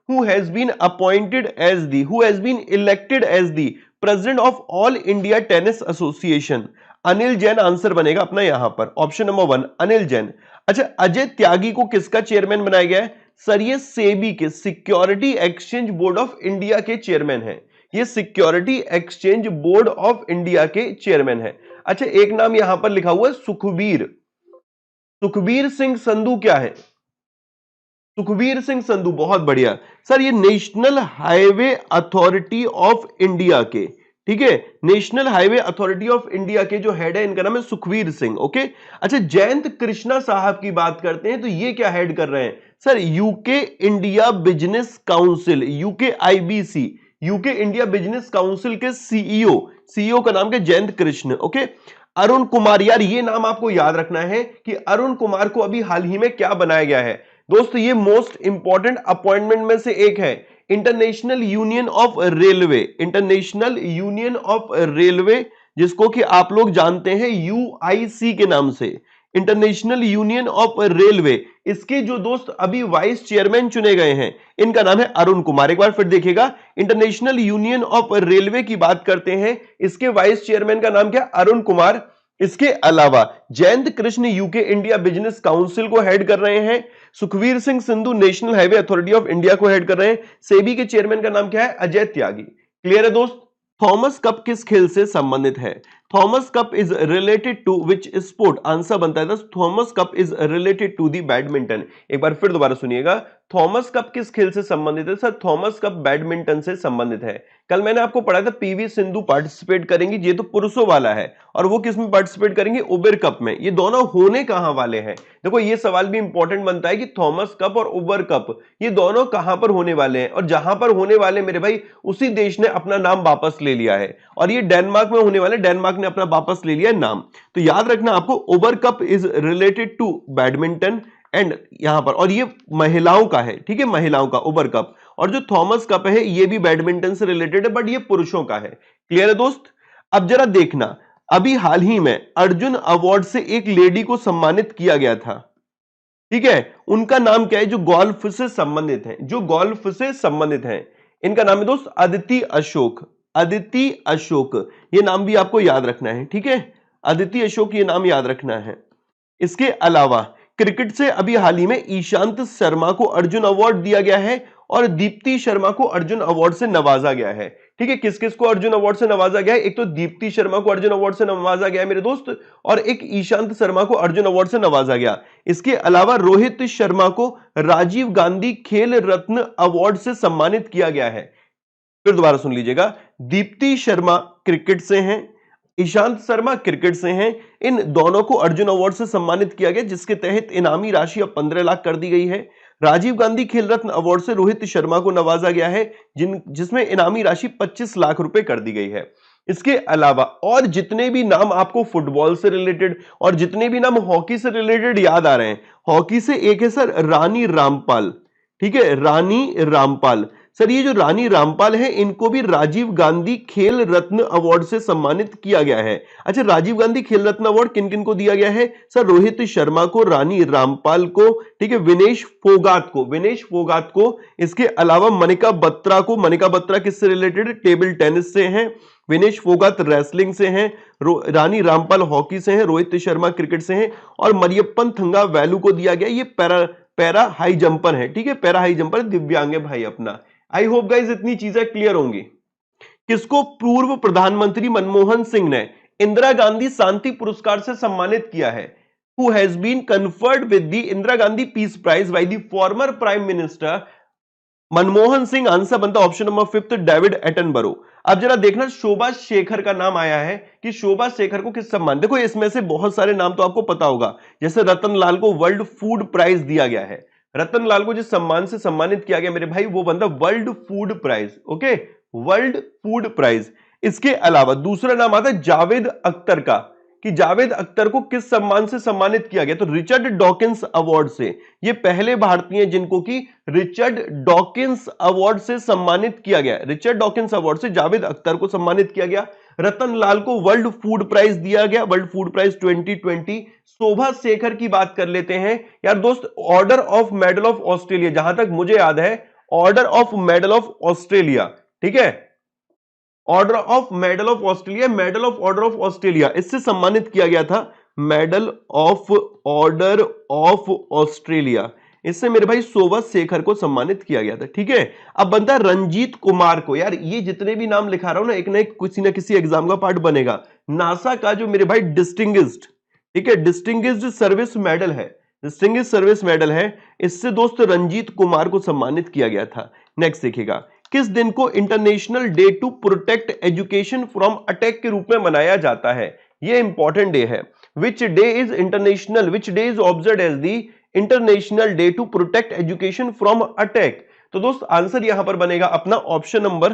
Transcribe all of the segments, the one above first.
who has been elected as the president of All India Tennis Association? Anil Jain answer बनेगा अपना यहां पर, option number 1 Anil Jain. अच्छा, अजय त्यागी को किसका चेयरमैन बनाया गया है? सर ये सेबी के, security exchange board of India के चेयरमैन है। ये security exchange board of India के चेयरमैन है। अच्छा, एक नाम यहां पर लिखा हुआ है सुखबीर, सुखबीर सिंह संधू क्या है? सुखबीर सिंह संधू, बहुत बढ़िया सर। ये national highway authority of India के, ठीक है, national highway authority of India के जो हेड है इनका नाम है सुखबीर सिंह। ओके। अच्छा, जयंत कृष्णा साहब की बात करते हैं तो ये क्या हेड कर रहे हैं? Sir UK India business council, UK IBC, UK India business council के सीईओ, सीईओ का नाम क्या? जयंत कृष्ण। ओके। अरुण कुमार, यार ये नाम आपको याद रखना है कि अरुण कुमार को अभी हाल ही में क्या बनाया गया है दोस्तों? ये मोस्ट इंपॉर्टेंट अपॉइंटमेंट में से एक है, international union of railway, international union of railway, जिसको कि आप लोग जानते हैं यूआईसी के नाम से, इंटरनेशनल यूनियन ऑफ रेलवे। इसके जो दोस्त अभी वाइस चेयरमैन चुने गए हैं इनका नाम है अरुण कुमार। एक बार फिर देखिएगा, इंटरनेशनल यूनियन ऑफ रेलवे की बात करते हैं, इसके वाइस चेयरमैन का नाम क्या? अरुण कुमार। इसके अलावा Jayant Krishna UK India business council को हेड कर रहे हैं, Sukhbir Singh Sandhu national highway authority of India को हेड कर रहे हैं, सेबी के चेयरमैन का नाम क्या है? अजय त्यागी। क्लियर है दोस्त? थॉमस कप किस खेल से संबंधित है? Thomas cup is related to which sport? Answer बनता है Thomas cup is related to the badminton. एक बार फिर दोबारा सुनिएगा, थॉमस कप किस खेल से संबंधित है? सर थॉमस कप बैडमिंटन से संबंधित है। कल मैंने आपको पढ़ाया था पीवी सिंधु पार्टिसिपेट करेंगी, ये तो पुरुषों वाला है, और वो किस में पार्टिसिपेट करेंगे? उबेर कप में। ये दोनों होने कहां वाले हैं? देखो ये सवाल भी इंपॉर्टेंट बनता है कि थॉमस कप और उबर कप ये दोनों कहां पर होने वाले हैं, और जहां पर होने वाले मेरे भाई उसी देश ने अपना नाम वापस ले लिया है, और ये डेनमार्क में होने वाले, डेनमार्क ने अपना वापस ले लिया नाम। तो याद रखना आपको, Uber cup is related to badminton and यहां पर, और ये महिलाओं का है, ठीक है, महिलाओं का उबर कप। और जो थॉमस कप है ये भी बैडमिंटन से रिलेटेड है, बट ये पुरुषों का है। क्लियर है दोस्त? अब जरा देखना, अभी हाल ही में अर्जुन अवार्ड से एक लेडी को सम्मानित किया गया था, ठीक है, उनका नाम क्या है? जो गोल्फ से संबंधित है, जो गोल्फ से संबंधित है, इनका नाम है दोस्त अदिति अशोक। अदिति अशोक, ये नाम भी आपको याद रखना है, ठीक है, अदिति अशोक ये नाम याद रखना है। इसके अलावा क्रिकेट से अभी हाल ही में ईशांत शर्मा को अर्जुन अवार्ड दिया गया है, और दीप्ति शर्मा को अर्जुन अवार्ड से नवाजा गया है। ठीक है, किस किस को अर्जुन अवार्ड से नवाजा गया है? एक तो दीप्ति शर्मा को अर्जुन अवार्ड से नवाजा गया है मेरे दोस्त, और एक ईशांत शर्मा को अर्जुन अवार्ड से नवाजा गया। इसके अलावा रोहित शर्मा को राजीव गांधी खेल रत्न अवार्ड से सम्मानित किया गया है। फिर दोबारा सुन लीजिएगा, दीप्ति शर्मा क्रिकेट से हैं, ईशांत शर्मा क्रिकेट से हैं, इन दोनों को अर्जुन अवार्ड से सम्मानित किया गया, जिसके तहत इनामी राशि अब 15 लाख कर दी गई है। राजीव गांधी खेल रत्न अवार्ड से रोहित शर्मा को नवाजा गया है, जिसमें इनामी राशि 25 लाख रुपए कर दी गई है। इसके अलावा और जितने भी नाम आपको फुटबॉल से रिलेटेड और जितने भी नाम हॉकी से रिलेटेड याद आ रहे हैं, हॉकी से एक है सर रानी रामपाल, ठीक है, रानी रामपाल। सर ये जो रानी रामपाल है इनको भी राजीव गांधी खेल रत्न अवार्ड से सम्मानित किया गया है। अच्छा, राजीव गांधी खेल रत्न अवार्ड किन किन को दिया गया है? सर रोहित शर्मा को, रानी रामपाल को, ठीक है, विनेश फोगाट को, विनेश फोगाट को, इसके अलावा मनिका बत्रा को। मनिका बत्रा किससे रिलेटेड? टेबल टेनिस से हैं, विनेश फोगाट रेसलिंग से हैं, रानी रामपाल हॉकी से हैं, रोहित शर्मा क्रिकेट से हैं, और मरियप्पन थंगा वैलू को दिया गया, ये पैरा हाई जंपर है, ठीक है, पैरा हाई जंपर, दिव्यांग है भाई अपना। आई होप गाइज इतनी चीजें क्लियर होंगी। किसको पूर्व प्रधानमंत्री मनमोहन सिंह ने इंदिरा गांधी शांति पुरस्कार से सम्मानित किया है? Who has been conferred with the Indira Gandhi peace prize by the former prime minister Manmohan Singh? Answer बनता ऑप्शन नंबर 5 डेविड एटनबरो। अब जरा देखना, शोभा शेखर का नाम आया है कि शोभा शेखर को किस सम्मान? देखो इसमें से बहुत सारे नाम तो आपको पता होगा, जैसे रतन लाल को वर्ल्ड फूड प्राइज दिया गया है, रतन लाल को जिस सम्मान से सम्मानित किया गया मेरे भाई वो बनता world food prize. Okay, world food prize. इसके अलावा दूसरा नाम आता है जावेद अख्तर का, कि जावेद अख्तर को किस सम्मान से सम्मानित किया गया? तो रिचर्ड डॉकिंस अवार्ड से। ये पहले भारतीय जिनको कि रिचर्ड डॉकिंस अवार्ड से सम्मानित किया गया, रिचर्ड डॉकिंस अवार्ड से जावेद अख्तर को सम्मानित किया गया। रतन लाल को वर्ल्ड फूड प्राइज दिया गया, वर्ल्ड फूड प्राइज 2020। शोभा शेखर की बात कर लेते हैं यार दोस्त, order of medal of Australia, जहां तक मुझे याद है order of medal of Australia, ठीक है, order of medal of Australia, medal of order of Australia, इससे सम्मानित किया गया था, medal of order of Australia, इससे मेरे भाई सोवत को सम्मानित किया गया था, ठीक है। अब बनता है रंजीत कुमार को, यार ये जितने भी नाम लिखा रहा हूं ना एक किसी ना किसी एग्जाम का पार्ट बनेगा। नासा का जो मेरे भाई डिस्टिंग्विश्ड, ठीक है, डिस्टिंग्विश्ड सर्विस मेडल है, डिस्टिंग्विश्ड सर्विस मेडल है, इससे दोस्त रंजीत कुमार को सम्मानित किया गया था। नेक्स्ट देखिएगा, किस दिन को international day to protect education from attack के रूप में मनाया जाता है? ये इंपॉर्टेंट डे है। Which day is international, which day is observed as the international day to protect education from attack? तो दोस्त आंसर यहां पर बनेगा अपना option number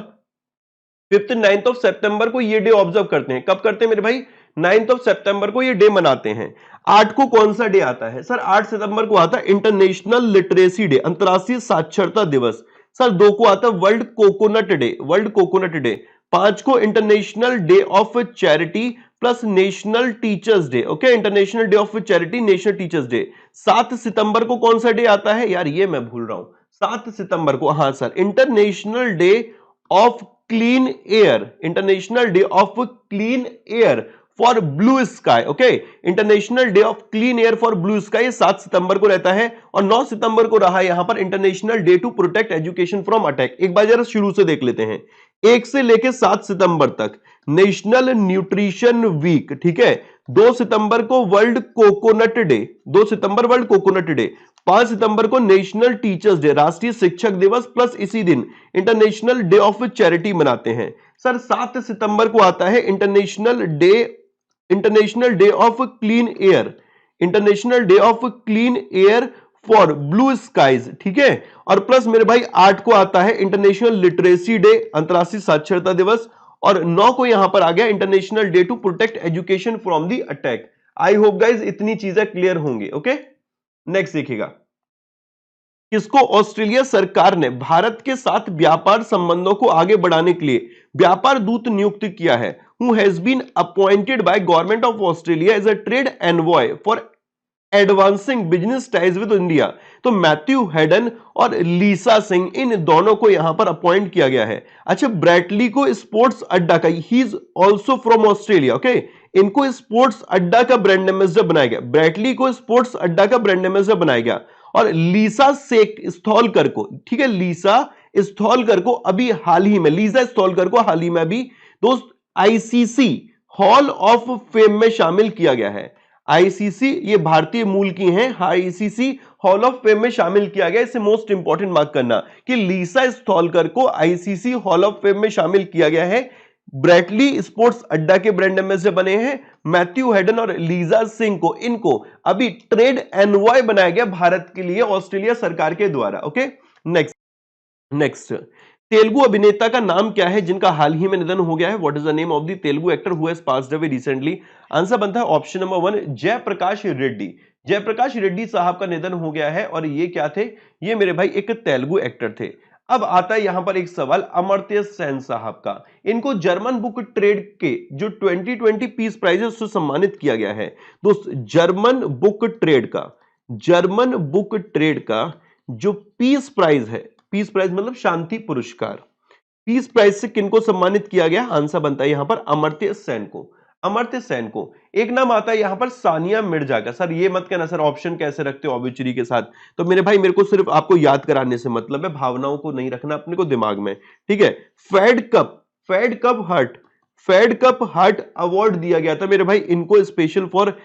5th 9th of सितंबर को ये डे ऑब्जर्व करते हैं। कब करते हैं मेरे भाई? 9th ऑफ सितंबर को ये डे मनाते हैं। 8 को कौन सा डे आता है सर? 8 सितंबर को आता है इंटरनेशनल लिटरेसी डे, अंतरराष्ट्रीय साक्षरता दिवस। सर 2 को आता है world coconut day, world coconut day. 5 को international day of charity plus national teachers day, okay, international day of charity, national teachers day. 7 सितंबर को कौन सा डे आता है यार? ये मैं भूल रहा हूं। 7 सितंबर को, हाँ sir, international day of clean air, international day of clean air for blue sky, okay, international day of clean air for blue sky 7 सितंबर को रहता है। और 9 सितंबर को रहा यहां पर international day to protect education from attack. एक बार जरा शुरू से देख लेते हैं, 1 से लेकर 7 सितंबर तक नेशनल न्यूट्रिशन वीक, ठीक है। 2 सितंबर को वर्ल्ड कोकोनट डे, 2 सितंबर वर्ल्ड कोकोनट डे। 5 सितंबर को नेशनल टीचर्स डे, राष्ट्रीय शिक्षक दिवस, प्लस इसी दिन इंटरनेशनल डे ऑफ चैरिटी मनाते हैं। सर 7 सितंबर को आता है international day of clean air, international day of clean air for blue skies, ठीक है। और प्लस मेरे भाई 8 को आता है इंटरनेशनल लिटरेसी डे, अंतरराष्ट्रीय साक्षरता दिवस। और 9 को यहां पर आ गया international day to protect education from the attack. I hope guys इतनी चीजें क्लियर होंगी, ओके। नेक्स्ट देखिएगा, किसको ऑस्ट्रेलिया सरकार ने भारत के साथ व्यापार संबंधों को आगे बढ़ाने के लिए व्यापार दूत नियुक्त किया है? Who has been appointed by government of Australia as a trade envoy for advancing business ties with India? तो मैथ्यू हेडन और लीसा सिंह, इन दोनों को यहां पर अपॉइंट किया गया है। अच्छा, ब्रैटली को स्पोर्ट्स अड्डा का, he is also from Australia, okay, इनको स्पोर्ट्स अड्डा का ब्रांड एम्बेसडर बनाया गया, ब्रैटली को स्पोर्ट्स अड्डा का ब्रांड एम्बेसडर बनाया गया। और लीसा स्थॉलकर को, ठीक है, लीसा स्थॉलकर को अभी हाल ही में, लीसा स्थॉलकर को हाल ही में अभी दोस्त आईसीसी हॉल ऑफ फेम में शामिल किया गया है। आईसीसी, ये भारतीय मूल की हैं, आईसीसी हॉल ऑफ फेम में शामिल किया गया। इसे मोस्ट इंपॉर्टेंट मार्क करना कि लीसा स्थॉलकर को आईसीसी हॉल ऑफ फेम में शामिल किया गया है। ब्रैटली स्पोर्ट्स अड्डा के ब्रांड एम्बेसडर बने हैं। मैथ्यू हेडन और लीजा सिंह को, इनको अभी ट्रेड एनवॉय बनाया गया भारत के लिए ऑस्ट्रेलिया सरकार के द्वारा, ओके। नेक्स्ट, तेलुगु अभिनेता का नाम क्या है जिनका हाल ही में निधन हो गया है? What is the name of the Telugu actor who has passed away recently? Answer बनता है ऑप्शन नंबर 1, जयप्रकाश रेड्डी। जयप्रकाश रेड्डी साहब का निधन हो गया है। और ये क्या थे? ये मेरे भाई एक तेलुगु एक्टर थे। अब आता है यहां पर एक सवाल अमर्त्य सेन साहब का। इनको जर्मन बुक ट्रेड के जो 2020 पीस प्राइज है उससे सम्मानित किया गया है। दोस्त जर्मन बुक ट्रेड का जो पीस प्राइज है, पीस प्राइज मतलब शांति पुरस्कार, पीस प्राइज से किनको सम्मानित किया गया? आंसर बनता है यहां पर अमर्त्य सेन को, अमर्त्य सेन को। एक नाम आता है यहां पर सानिया मिर्जा का। सर ये मत कहना सर ऑप्शन कैसे रखते हो ऑब्विचरी के साथ। तो मेरे भाई मेरे को सिर्फ आपको याद कराने से मतलब है, भावनाओं को नहीं रखना अपने को दिमाग में, ठीक है। फेड कप हार्ट अवार्ड दिया गया था मेरे भाई इनको स्पेशल फॉर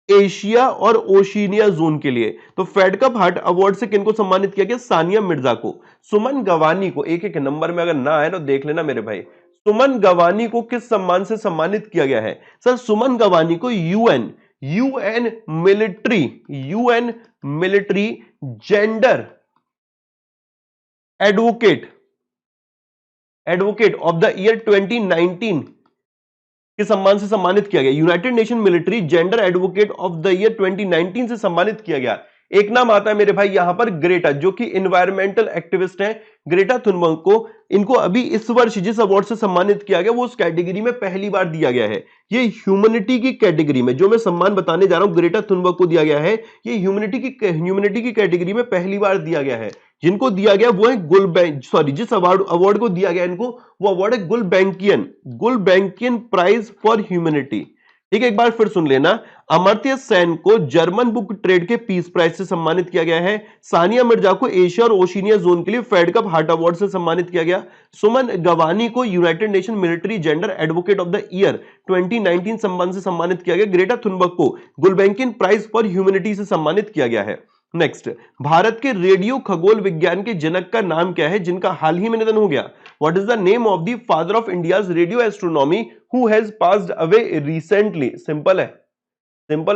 एशिया और ओशिनिया जोन के लिए। तो फेड कप हार्ट अवार्ड से किनको सम्मानित किया गया? सानिया मिर्जा को। सुमन गवानी को, एक एक नंबर में अगर ना आए तो देख लेना मेरे भाई, सुमन गवानी को किस सम्मान से सम्मानित किया गया है? सर सुमन गवानी को UN military gender advocate of the year 2019 के सम्मान से सम्मानित किया गया। United nation military gender advocate of the year 2019 से सम्मानित किया गया। एक नाम आता है मेरे भाई यहां पर ग्रेटा, जो कि एनवायरमेंटल एक्टिविस्ट हैं, ग्रेटा थुनबर्ग को। इनको अभी इस वर्ष जिस अवार्ड से सम्मानित किया गया वो उस कैटेगरी में पहली बार दिया गया है। ये ह्यूमैनिटी की कैटेगरी में जो मैं सम्मान बताने जा रहा हूं ग्रेटा थुनबर्ग को दिया गया है, ये ह्यूमैनिटी की कैटेगरी में पहली बार दिया गया है। जिनको दिया गया वो है सॉरी, जिस अवार्ड अवार्ड को दिया गया इनको, वो अवार्ड है गुलबैंकियन प्राइज फॉर ह्यूमैनिटी। ठीक है, एक बार फिर सुन लेना। अमर्त्य सेन को जर्मन बुक ट्रेड के पीस प्राइज से सम्मानित किया गया है। सानिया मिर्जा को एशिया और ओशिनिया जोन के लिए फेड कप हार्ट अवार्ड से सम्मानित किया गया। सुमन गवानी को United nation military gender advocate of the year 2019 सम्मान से सम्मानित किया गया। ग्रेटा थुनबर्ग को गुलबैंकियन प्राइज फॉर ह्यूमैनिटी से सम्मानित किया गया है। नेक्स्ट, भारत के रेडियो खगोल विज्ञान के जनक का नाम क्या है जिनका हाल ही में निधन हो गया? What is the name of the father of India's radio astronomy who has passed away recently? Simple है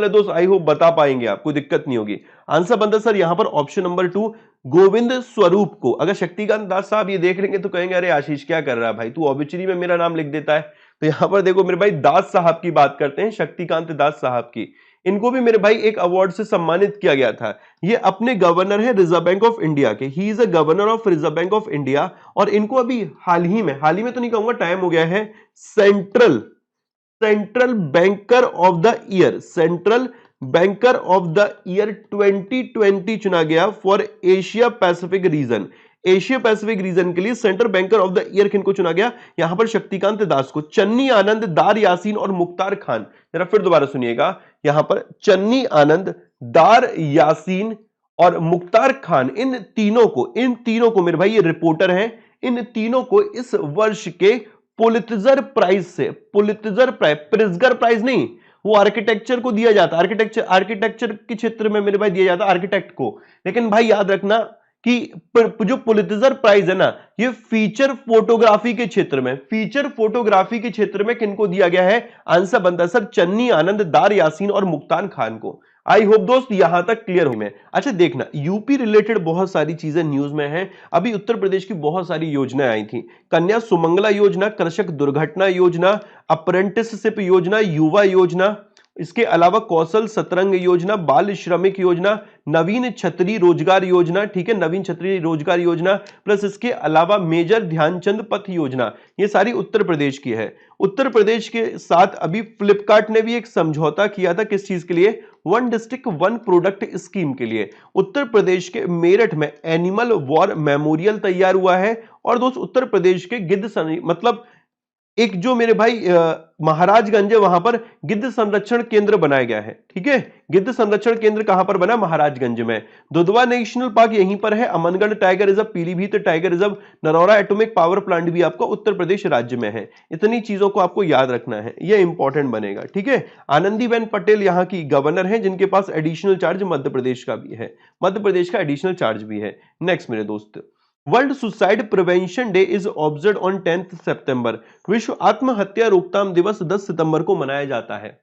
दोस्त, आई होप बता पाएंगे आप, कोई दिक्कत नहीं होगी। आंसर बनता सर यहां पर ऑप्शन नंबर 2 गोविंद स्वरूप को। अगर शक्तिकांत दास साहब ये देख लेंगे तो कहेंगे अरे आशीष क्या कर रहा है भाई, तू ऑबिचुरी में मेरा नाम लिख देता है। तो यहां पर देखो मेरे भाई दास साहब की बात करते हैं, शक्तिकांत दास साहब की। इनको भी मेरे भाई एक अवार्ड से सम्मानित किया गया था। ये अपने गवर्नर है रिजर्व बैंक ऑफ इंडिया के, he is a governor of reserve bank of India. और इनको अभी हाल ही में तो नहीं कहूंगा, टाइम हो गया है, central banker of the year, central banker of the year 2020 चुना गया for Asia Pacific region. Asia Pacific region के लिए central banker of the year किनको चुना गया? यहां पर शक्तिकांत दास को। चन्नी आनंद, दार यासीन और मुख्तार खान, जरा फिर दोबारा सुनिएगा, यहां पर चन्नी आनंद, दार यासीन और मुख्तार खान, इन तीनों को मेरे भाई ये रिपोर्टर हैं, इन तीनों को इस वर्ष के पुलित्जर प्राइज से, प्रिज्गर प्राइज नहीं, वो आर्किटेक्चर को दिया जाता, आर्किटेक्चर के क्षेत्र में मेरे भाई दिया जाता आर्किटेक्ट को। लेकिन भाई याद रखना कि जो पुलित्जर प्राइज है ना, ये फीचर फोटोग्राफी के क्षेत्र में किनको दिया गया है? आंसर बनता है सर चन्नी आनंद, दार यासीन और मुख्तार खान को। आई होप दोस्त यहां तक क्लियर हुई मैं। अच्छा देखना, यूपी रिलेटेड बहुत सारी चीजें न्यूज में हैं। अभी उत्तर प्रदेश की बहुत सारी योजनाएं आई थी, कन्या सुमंगला योजना, कृषक दुर्घटना योजना, अप्रेंटिसशिप योजना, युवा योजना, इसके अलावा कौशल सतरंग योजना, बाल श्रमिक योजना, नवीन छतरी रोजगार योजना, ठीक है, नवीन छतरी रोजगार योजना, प्लस इसके अलावा मेजर ध्यानचंद पथ योजना, ये सारी उत्तर प्रदेश की है। उत्तर प्रदेश के साथ अभी फ्लिपकार्ट ने भी एक समझौता किया था, किस चीज के लिए? One district one product scheme के लिए। उत्तर प्रदेश के मेरठ में एनिमल वॉर मेमोरियल तैयार हुआ है। और दोस्त उत्तर प्रदेश के मतलब एक जो मेरे भाई महाराजगंज है, वहां पर गिद्ध संरक्षण केंद्र बनाया गया है। ठीक है, गिद्ध संरक्षण केंद्र कहां पर बना? महाराजगंज में। दुधवा नेशनल पार्क यहीं पर है। Amangarh tiger reserve, Pilibhit tiger reserve, Narora atomic power plant भी आपका उत्तर प्रदेश राज्य में है। इतनी चीजों को आपको याद रखना है, यह इंपॉर्टेंट बनेगा। ठीक है, आनंदीबेन पटेल यहां की गवर्नर है, जिनके पास एडिशनल चार्ज मध्य प्रदेश का भी है, मध्य प्रदेश का एडिशनल चार्ज भी है। नेक्स्ट मेरे दोस्त, world suicide prevention day is observe on 10th सितंबर। विश्व आत्महत्या रोकथाम दिवस 10 सितंबर को मनाया जाता है।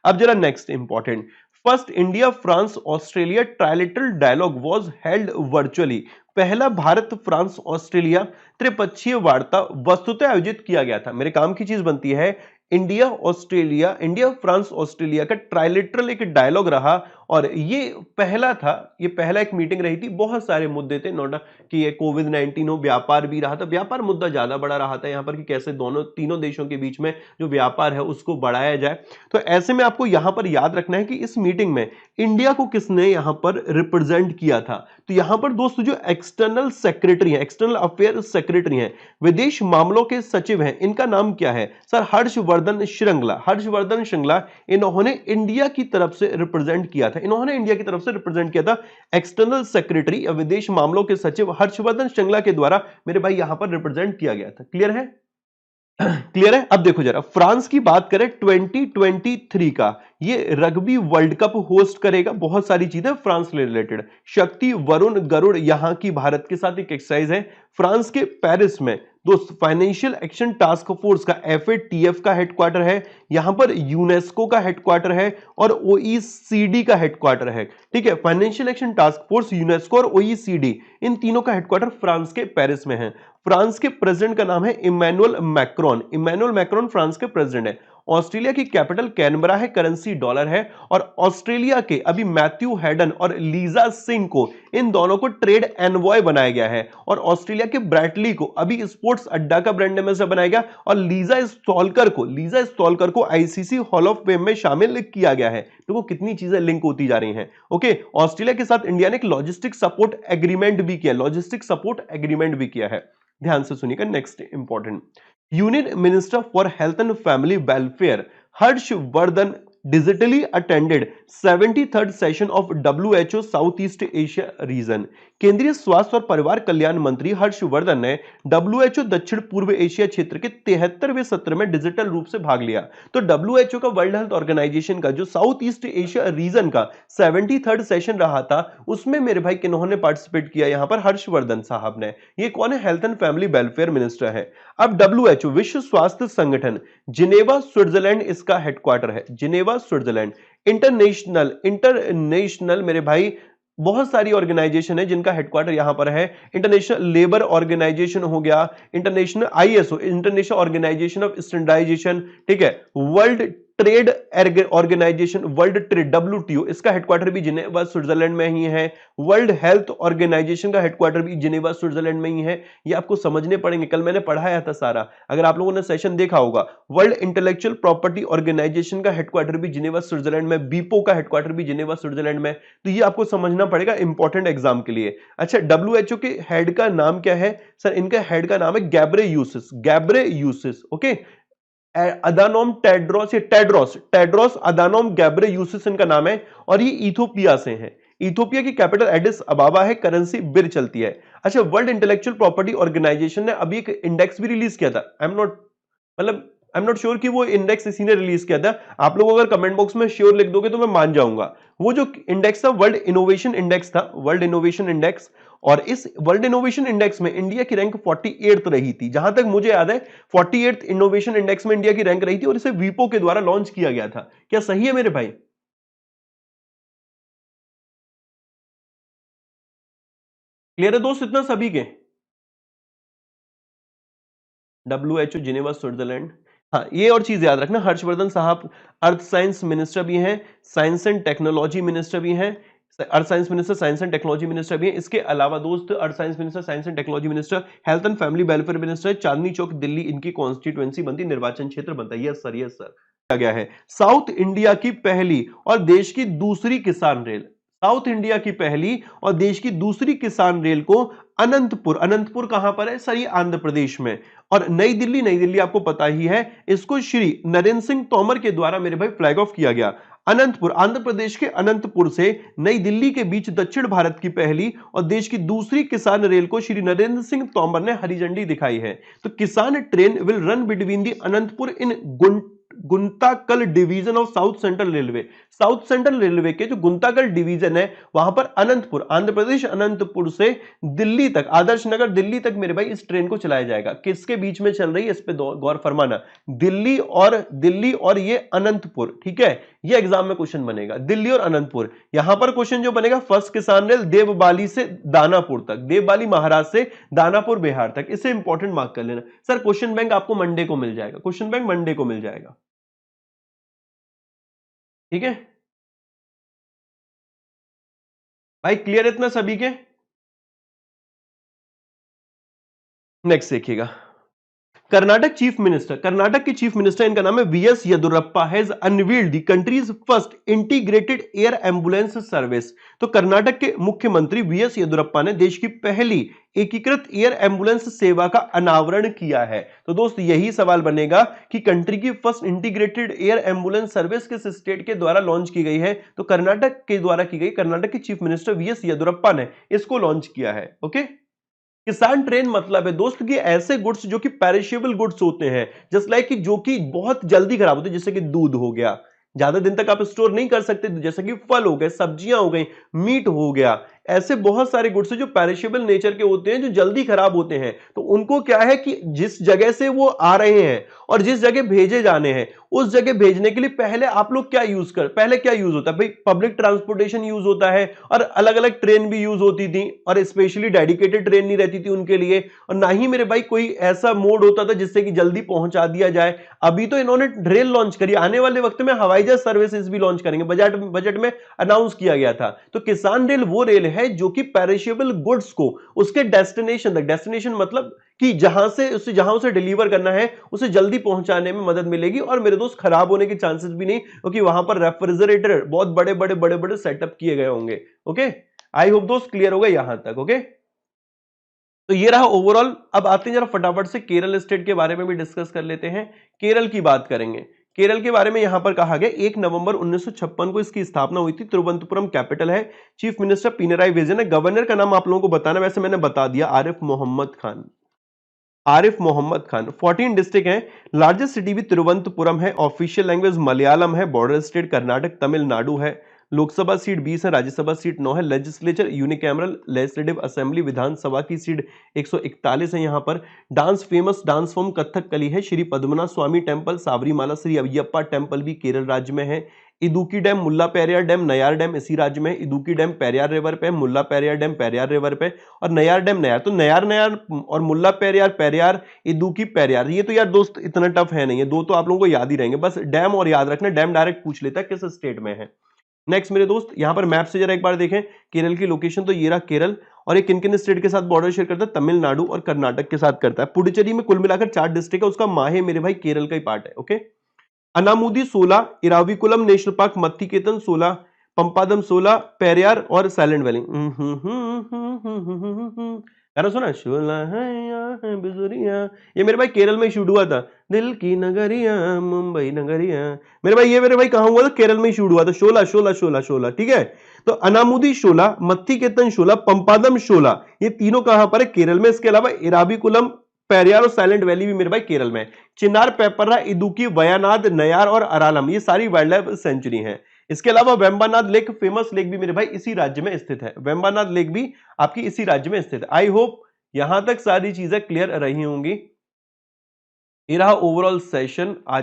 अब जरा next important, first India France Australia trilateral dialogue was held virtually. पहला भारत फ्रांस ऑस्ट्रेलिया त्रिपक्षीय वार्ता वस्तुतः आयोजित किया गया था। मेरे काम की चीज बनती है, इंडिया फ्रांस ऑस्ट्रेलिया का ट्राइलेटरल एक डायलॉग रहा, और ये पहला एक मीटिंग रही थी। बहुत सारे मुद्दे थे, नोट कि ये कोविड-19 हो, व्यापार भी रहा था, व्यापार मुद्दा ज्यादा बड़ा रहा था यहां पर कि कैसे तीनों देशों के बीच में जो व्यापार है उसको बढ़ाया जाए। तो ऐसे में आपको यहां पर याद रखना है कि इस मीटिंग में इंडिया को किसने यहां पर रिप्रेजेंट किया था। तो यहां पर दोस्तों जो एक्सटर्नल सेक्रेटरी है, एक्सटर्नल अफेयर सेक्रेटरी है, विदेश मामलों के सचिव हैं, इनका नाम क्या है? सर हर्षवर्धन श्रृंगला। इन्होंने इंडिया की तरफ से रिप्रेजेंट किया था, एक्सटर्नल सेक्रेटरी या विदेश मामलों के सचिव हर्षवर्धन श्रृंगला के द्वारा मेरे भाई यहां पर रिप्रेजेंट किया गया था। क्लियर है? क्लियर है? अब देखो जरा, फ्रांस की बात करें 2023 का, ये रग्बी वर्ल्ड कप होस्ट करेगा। बहुत सारी चीजें फ्रांस से रिलेटेड, शक्ति, वरुण, गरुड़ यहां की भारत के साथ एक एक्सरसाइज है। फ्रांस के पेरिस में दोस्त फाइनेंशियल एक्शन टास्क फोर्स का FATF का हेडक्वार्टर है, यहां पर यूनेस्को का हेडक्वार्टर है और OECD का हेडक्वार्टर है। ठीक है, financial action task force, UNESCO और OECD, इन तीनों का हेडक्वार्टर फ्रांस के पेरिस में है। फ्रांस के प्रेसिडेंट का नाम है इमैनुअल मैक्रोन फ्रांस के प्रेसिडेंट है। ऑस्ट्रेलिया की कैपिटल कैनबरा है, करेंसी डॉलर है। और ऑस्ट्रेलिया के अभी मैथ्यू हेडन और लीजा सिंह को, इन दोनों को ट्रेड एनवॉय बनाया गया है। और ऑस्ट्रेलिया के ब्रैटली को अभी स्पोर्ट्स अड्डा का ब्रांड एम्बेसडर बनाया गया। और लीजा स्टॉलकर को आईसीसी हॉल ऑफ फेम में शामिल किया गया है। देखो कितनी चीजें लिंक होती जा रही हैं। ओके, ऑस्ट्रेलिया के साथ इंडिया ने एक लॉजिस्टिक सपोर्ट एग्रीमेंट भी किया है। ध्यान से सुनिएगा। Next important, union minister for health and family welfare Harshvardhan digitally attended 73rd session of WHO south east Asia region. केंद्रीय स्वास्थ्य और परिवार कल्याण मंत्री हर्षवर्धन ने WHO दक्षिण पूर्व एशिया क्षेत्र के 73वें सत्र में डिजिटल रूप से भाग लिया। तो WHO का, वर्ल्ड हेल्थ ऑर्गेनाइजेशन का जो साउथ ईस्ट एशिया रीजन का 73rd सेशन रहा था, उसमें मेरे भाई किन्होंने पार्टिसिपेट किया? यहां पर हर्षवर्धन साहब ने। ये कौन है? Health and family welfare minister है। अब WHO विश्व स्वास्थ्य संगठन, जिनेवा स्विट्जरलैंड इसका हेडक्वार्टर है। Geneva Switzerland. इंटरनेशनल मेरे भाई बहुत सारी ऑर्गेनाइजेशन है जिनका हेडक्वार्टर यहां पर है। इंटरनेशनल लेबर ऑर्गेनाइजेशन हो गया, international ISO, international organisation of standardisation, ठीक है। World trade organisation, world trade WTO, इसका हेडक्वार्टर भी जिनेवा स्विट्जरलैंड में ही है। वर्ल्ड हेल्थ ऑर्गेनाइजेशन का हेडक्वार्टर भी जिनेवा स्विट्जरलैंड में ही है। ये आपको समझने पड़ेंगे, कल मैंने पढ़ाया था सारा, अगर आप लोगों ने सेशन देखा होगा। वर्ल्ड इंटेलेक्चुअल प्रॉपर्टी ऑर्गेनाइजेशन का हेडक्वार्टर भी जिनेवा स्विट्जरलैंड में, बीपो का हेडक्वार्टर भी जिनेवा स्विट्जरलैंड में। तो ये आपको समझना पड़ेगा इंपॉर्टेंट एग्जाम के लिए। अच्छा, WHO के हेड का नाम क्या है? सर इनका हेड का नाम है गैब्रेयूसिस। ओके, अदानोम टेड्रोस अदानोम गैब्रेयूसिस इनका नाम है। और ये इथोपिया से हैं। इथोपिया की कैपिटल एडिस अबाबा है, करेंसी बिर चलती है। अच्छा, वर्ल्ड इंटेलेक्चुअल प्रॉपर्टी ऑर्गेनाइजेशन ने अभी एक इंडेक्स भी रिलीज किया था। आई एम नॉट श्योर कि वो इंडेक्स इसी ने रिलीज किया था। आप लोग अगर कमेंट बॉक्स में श्योर लिख दोगे तो मैं मान जाऊंगा। वो जो इंडेक्स था वर्ल्ड इनोवेशन इंडेक्स था, वर्ल्ड इनोवेशन इंडेक्स। और इस वर्ल्ड इनोवेशन इंडेक्स में इंडिया की रैंक 48th रही थी, जहां तक मुझे याद है 48th इनोवेशन इंडेक्स में इंडिया की रैंक रही थी। और इसे वीपो के द्वारा लॉन्च किया गया था। क्या सही है मेरे भाई? क्लियर है दोस्त इतना सभी के? WHO Geneva Switzerland. हाँ, ये और चीज याद रखना, हर्षवर्धन साहब अर्थ साइंस मिनिस्टर भी हैं, साइंस एंड टेक्नोलॉजी मिनिस्टर भी हैं। Earth science minister, science and technology minister भी हैं। इसके अलावा दोस्त earth science minister, science and technology minister, health and family welfare minister, Chandni Chowk Delhi इनकी कॉन्स्टिट्यूएंसी बनती, निर्वाचन क्षेत्र बनता है। Yes sir, yes sir. गया है साउथ इंडिया की पहली और देश की दूसरी किसान रेल। साउथ इंडिया की पहली और देश की दूसरी किसान रेल को अनंतपुर कहां पर है सर? ये आंध्र प्रदेश में। और नई दिल्ली आपको पता ही है, इसको श्री नरेंद्र सिंह तोमर के द्वारा मेरे भाई फ्लैग ऑफ किया गया। अनंतपुर, आंध्र प्रदेश के अनंतपुर से नई दिल्ली के बीच दक्षिण भारत की पहली और देश की दूसरी किसान रेल को श्री नरेंद्र सिंह तोमर ने हरी झंडी दिखाई है। तो Kisan train will run between the Anantapur in Guntakal division of south central railway. South central railway के जो गुंताकल डिवीजन है वहां पर अनंतपुर, आंध्र प्रदेश अनंतपुर से दिल्ली तक, आदर्श नगर दिल्ली तक मेरे भाई इस ट्रेन को चलाया जाएगा। किसके बीच में चल रही है इस पे गौर फरमाना, दिल्ली और ये अनंतपुर, ठीक है। ये एग्जाम में क्वेश्चन बनेगा, दिल्ली और अनंतपुर। यहां पर क्वेश्चन जो बनेगा, फर्स्ट किसान रेल देवबाली से दानापुर तक, देवबाली महाराष्ट्र से दानापुर बिहार तक। इसे इंपॉर्टेंट मार्क कर लेना सर। क्वेश्चन बैंक आपको मंडे को मिल जाएगा, क्वेश्चन बैंक मंडे को मिल जाएगा, ठीक है भाई। क्लियर है इतना सभी के? नेक्स्ट देखिएगा, कर्नाटक की चीफ मिनिस्टर इनका नाम है VS Yediyurappa has unveiled the country's first integrated air ambulance service. तो कर्नाटक के मुख्यमंत्री VS येदुरप्पा ने देश की पहली एकीकृत एयर एम्बुलेंस सेवा का अनावरण किया है। तो दोस्त यही सवाल बनेगा कि कंट्री की first integrated air ambulance service किस स्टेट के द्वारा लॉन्च की गई है? तो कर्नाटक के द्वारा की गई। कर्नाटक के चीफ मिनिस्टर VS येदुरप्पा ने इसको लॉन्च किया है। ओके, किसान ट्रेन मतलब है दोस्त कि ऐसे गुड्स जो कि पेरिशेबल गुड्स होते हैं, जस्ट लाइक कि जो कि बहुत जल्दी खराब होते हैं, जैसे कि दूध हो गया, ज्यादा दिन तक आप स्टोर नहीं कर सकते, जैसे कि फल हो गए, सब्जियां हो गई, मीट हो गया, ऐसे बहुत सारे गुड्स जो पेरिशेबल नेचर के होते हैं, जो जल्दी खराब होते हैं, तो उनको क्या है कि जिस जगह से वो आ रहे हैं और जिस जगह भेजे जाने हैं, उस जगह भेजने के लिए पहले आप लोग पहले क्या यूज होता है भाई? पब्लिक ट्रांसपोर्टेशन यूज होता है, और अलग अलग ट्रेन भी यूज होती थी, और स्पेशली डेडिकेटेड ट्रेन नहीं रहती थी उनके लिए, और ना ही मेरे भाई कोई ऐसा मोड होता था जिससे कि जल्दी पहुंचा दिया जाए। अभी तो इन्होंने रेल लॉन्च करी, आने वाले वक्त में हवाई जहाज सर्विसेज भी लॉन्च करेंगे, बजट में अनाउंस किया गया था। तो किसान रेल वो रेल है जो कि पेरिशेबल गुड्स को उसके डेस्टिनेशन तक, डेस्टिनेशन मतलब कि जहां उसे डिलीवर करना है, उसे जल्दी पहुंचाने में मदद मिलेगी, और मेरे दोस्त खराब होने के चांसेस भी नहीं, क्योंकि वहां पर रेफ्रिजरेटर बहुत बड़े बड़े बड़े बड़े सेटअप किए गए होंगे। ओके, आई होप दोस्त क्लियर होगा यहां तक। ओके, तो ये रहा ओवरऑल। अब आते हैं जरा फटाफट से केरल स्टेट के बारे में भी डिस्कस कर लेते हैं। केरल की बात करेंगे। केरल के बारे में यहां पर कहा गया 1 नवंबर 1956 को इसकी स्थापना हुई थी। तिरुवनंतपुरम कैपिटल है। चीफ मिनिस्टर पिनराई विजयन है। गवर्नर का नाम आप लोगों को बताना, वैसे मैंने बता दिया, आरिफ मोहम्मद खान। आरिफ मोहम्मद खान। 14 डिस्ट्रिक्ट हैं। लार्जेस्ट सिटी भी तिरुवनंतपुरम है। ऑफिशियल लैंग्वेज मलयालम है। बॉर्डर स्टेट कर्नाटक तमिलनाडु है। लोकसभा सीट 20 है। राज्यसभा सीट 9 है। लेजिस्लेचर यूनिकैमरल लेजिस्लेटिव असेंबली विधानसभा की सीट 141 है। यहाँ पर dance, famous dance form Kathakali है। श्री पद्मनाभ स्वामी टेम्पल, साबरीमाला श्री अयप्पा टेम्पल भी केरल राज्य में है। इदुकी डैम, मुल्ला पेरियार डैम, नयार डैम इसी राज्य में है। इदुकी डैम पेरियार रिवर पे है। मुल्ला पेरियार डैम पेरियार रिवर पे, और नयार डैम नयार। तो नयार नयार और मुल्ला पेरियार पेरियार, इदुकी पेरियार, ये तो यार दोस्त इतना टफ है नहीं है, दो तो आप लोगों को याद ही रहेंगे। बस डैम और याद रखना, डैम डायरेक्ट पूछ लेता है किस स्टेट में है। नेक्स्ट मेरे दोस्त, यहां पर मैप से जरा एक बार देखें केरल की लोकेशन। तो ये रहा केरल, और ये किन किन स्टेट के साथ बॉर्डर शेयर करता है? तमिलनाडु और कर्नाटक के साथ करता है। पुडुचेरी में कुल मिलाकर 4 डिस्ट्रिक्ट है, उसका माहे मेरे भाई केरल का ही पार्ट है। Okay, Anamudi 16, Eravikulam national park, Mathikettan 16, Pampadum 16, Periyar और साइलेंट वैली। गाना सुना? शोला है यहाँ है बिजुरिया, ये मेरे भाई केरल में शूट हुआ था। दिल की नगरिया मुंबई नगरिया, मेरे भाई ये मेरे भाई कहां हुआ था? केरल में ही शूट हुआ था। शोला शोला शोला शोला, ठीक है। तो अनामुदी शोला, मत्थिकेतन शोला, पंपादम शोला, ये तीनों कहां पर है? केरल में। इसके अलावा इराविकुलम, पेरियार और साइलेंट वैली भी मेरे भाई केरल में। चिनार, पेपरा, इदुकी, वयानाद, नयार और अरालम, ये सारी वाइल्ड लाइफ सेंचुरी हैं। इसके अलावा वेम्बानाद लेक, फेमस लेक भी मेरे भाई इसी राज्य में स्थित है। वेम्बानाद लेक भी आपकी इसी राज्य में स्थित है। आई होप यहां तक सारी चीजें क्लियर रही होंगी। ये रहा ओवरऑल सेशन आज